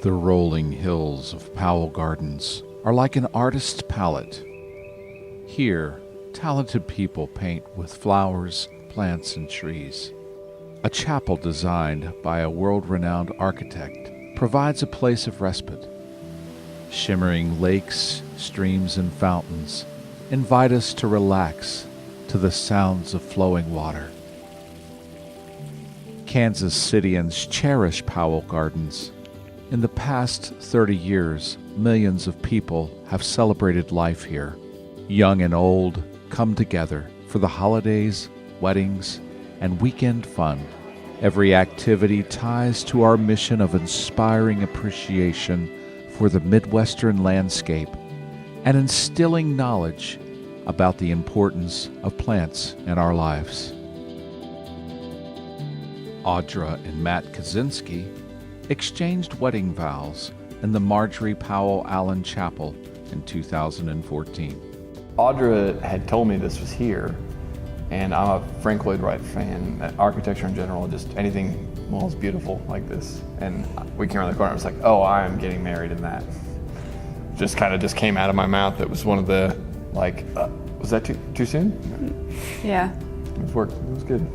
The rolling hills of Powell Gardens are like an artist's palette. Here, talented people paint with flowers, plants, and trees. A chapel designed by a world-renowned architect provides a place of respite. Shimmering lakes, streams, and fountains invite us to relax to the sounds of flowing water. Kansas Cityans cherish Powell Gardens. In the past 30 years, millions of people have celebrated life here. Young and old come together for the holidays, weddings, and weekend fun. Every activity ties to our mission of inspiring appreciation for the Midwestern landscape and instilling knowledge about the importance of plants in our lives. Audra and Matt Kaczynski exchanged wedding vows in the Marjorie Powell Allen Chapel in 2014. Audra had told me this was here, and I'm a Frank Lloyd Wright fan. Architecture in general, just anything is beautiful like this. And we came around the corner, I was like, oh, I am getting married in that. Just kind of just came out of my mouth. It was one of the, was that too soon? Yeah. It was good.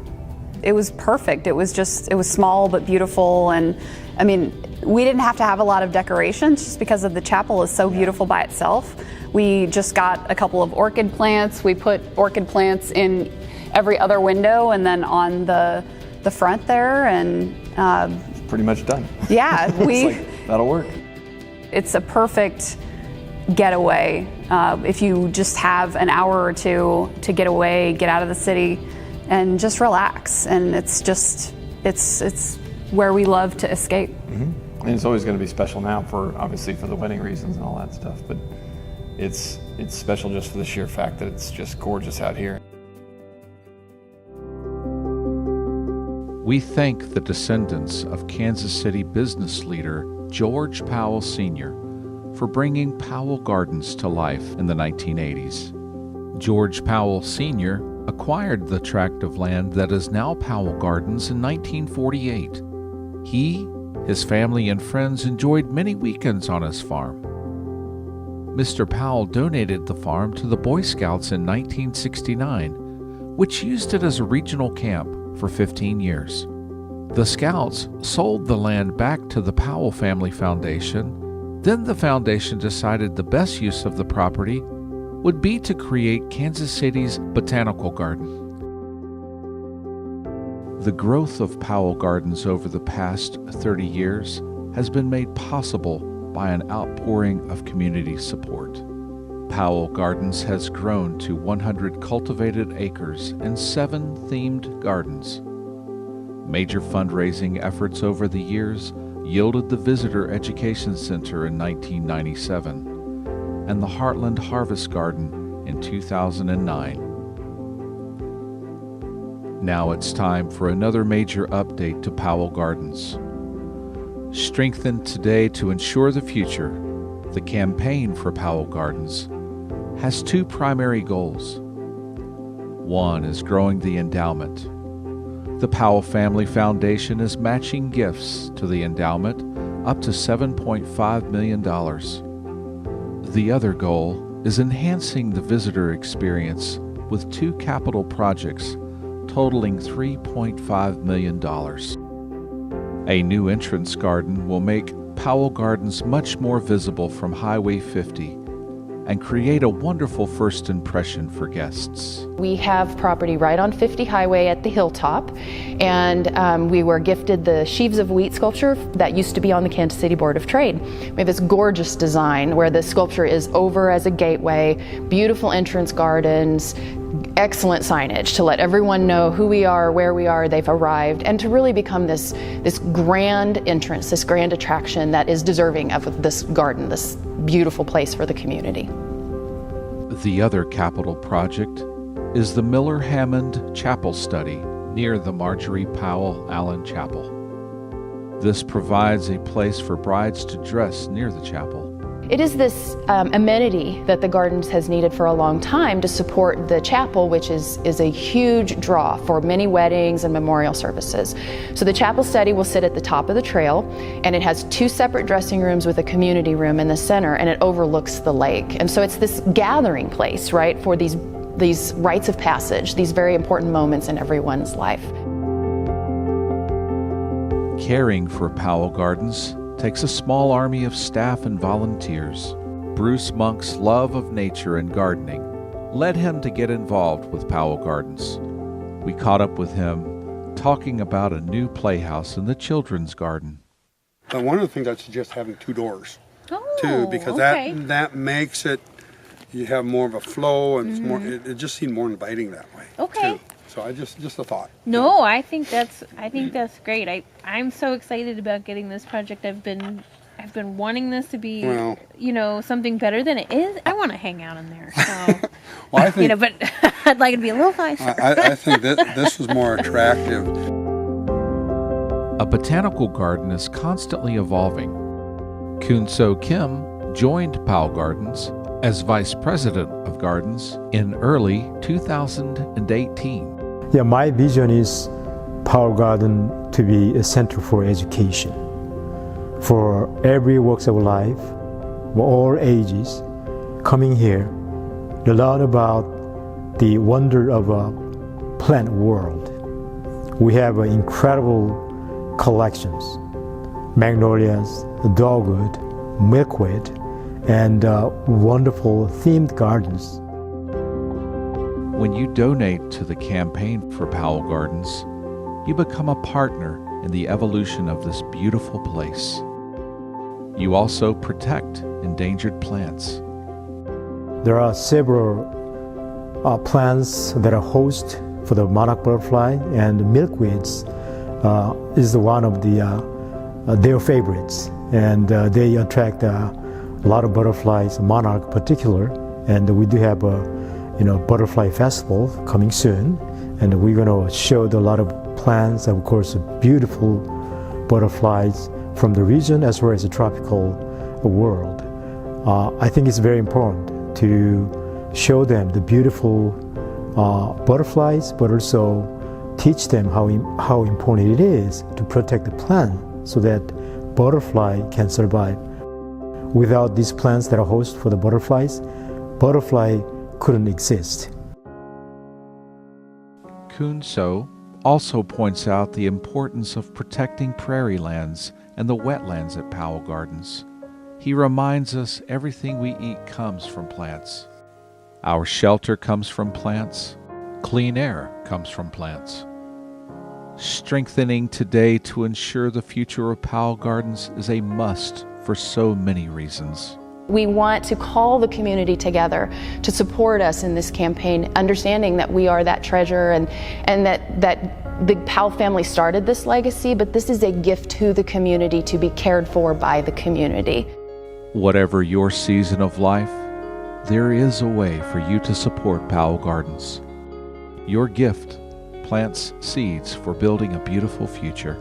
It was perfect. It was small but beautiful, and I mean, we didn't have to have a lot of decorations just because of the chapel is so beautiful by itself. We just got a couple of orchid plants. We put orchid plants in every other window and then on the front there, and it's pretty much done. Yeah, that'll work. It's a perfect getaway if you just have an hour or two to get away, get out of the city, and just relax. And it's where we love to escape. Mm-hmm. And it's always going to be special now obviously for the wedding reasons and all that stuff, but it's special just for the sheer fact that it's just gorgeous out here. We thank the descendants of Kansas City business leader George Powell Sr. for bringing Powell Gardens to life in the 1980s. George Powell Sr. acquired the tract of land that is now Powell Gardens in 1948. He, his family, and friends enjoyed many weekends on his farm. Mr. Powell donated the farm to the Boy Scouts in 1969, which used it as a regional camp for 15 years. The Scouts sold the land back to the Powell Family Foundation. Then the foundation decided the best use of the property would be to create Kansas City's Botanical Garden. The growth of Powell Gardens over the past 30 years has been made possible by an outpouring of community support. Powell Gardens has grown to 100 cultivated acres and 7 themed gardens. Major fundraising efforts over the years yielded the Visitor Education Center in 1997 and the Heartland Harvest Garden in 2009. Now it's time for another major update to Powell Gardens. Strengthened today to ensure the future, the campaign for Powell Gardens has 2 primary goals. One is growing the endowment. The Powell Family Foundation is matching gifts to the endowment up to $7.5 million. The other goal is enhancing the visitor experience with 2 capital projects totaling $3.5 million. A new entrance garden will make Powell Gardens much more visible from Highway 50 and create a wonderful first impression for guests. We have property right on 50 Highway at the hilltop, and we were gifted the sheaves of wheat sculpture that used to be on the Kansas City Board of Trade. We have this gorgeous design where the sculpture is over as a gateway, beautiful entrance gardens, excellent signage to let everyone know who we are, where we are, they've arrived, and to really become this grand entrance, this grand attraction that is deserving of this garden, this beautiful place for the community. The other capital project is the Miller Hammond Chapel Study near the Marjorie Powell Allen Chapel. This provides a place for brides to dress near the chapel. it is this amenity that the Gardens has needed for a long time to support the chapel, which is a huge draw for many weddings and memorial services. So the chapel study will sit at the top of the trail, and it has 2 separate dressing rooms with a community room in the center, and it overlooks the lake. And so it's this gathering place, right, for these rites of passage, these very important moments in everyone's life. Caring for Powell Gardens takes a small army of staff and volunteers. Bruce Monk's love of nature and gardening led him to get involved with Powell Gardens. We caught up with him talking about a new playhouse in the children's garden. One of the things I suggest having 2 doors too, because okay. that makes it, you have more of a flow, and it's more, it just seemed more inviting that way. Okay. Too. So I just a thought. No, I think that's great. I'm so excited about getting this project. I've been wanting this to be, something better than it is. I want to hang out in there. So, Well, I think, but I'd like it to be a little nicer. I think that this is more attractive. A botanical garden is constantly evolving. Kun-So Kim joined Powell Gardens as Vice President of Gardens in early 2018. Yeah, my vision is Powell Garden to be a center for education. For every walks of life, for all ages, coming here, to learn about the wonder of a plant world. We have incredible collections: magnolias, dogwood, milkweed, and wonderful themed gardens. When you donate to the campaign for Powell Gardens, you become a partner in the evolution of this beautiful place. You also protect endangered plants. There are several plants that are host for the monarch butterfly, and milkweeds is one of their favorites, and they attract a lot of butterflies, monarch in particular. And we do have a butterfly festival coming soon, and we're going to show a lot of plants, of course, beautiful butterflies from the region as well as the tropical world. I think it's very important to show them the beautiful butterflies, but also teach them how important it is to protect the plant so that butterfly can survive. Without these plants that are host for the butterflies, butterfly couldn't exist. Kun-So also points out the importance of protecting prairie lands and the wetlands at Powell Gardens. He reminds us everything we eat comes from plants. Our shelter comes from plants. Clean air comes from plants. Strengthening today to ensure the future of Powell Gardens is a must for so many reasons. We want to call the community together to support us in this campaign, understanding that we are that treasure and that the Powell family started this legacy, but this is a gift to the community to be cared for by the community. Whatever your season of life, there is a way for you to support Powell Gardens. Your gift plants seeds for building a beautiful future.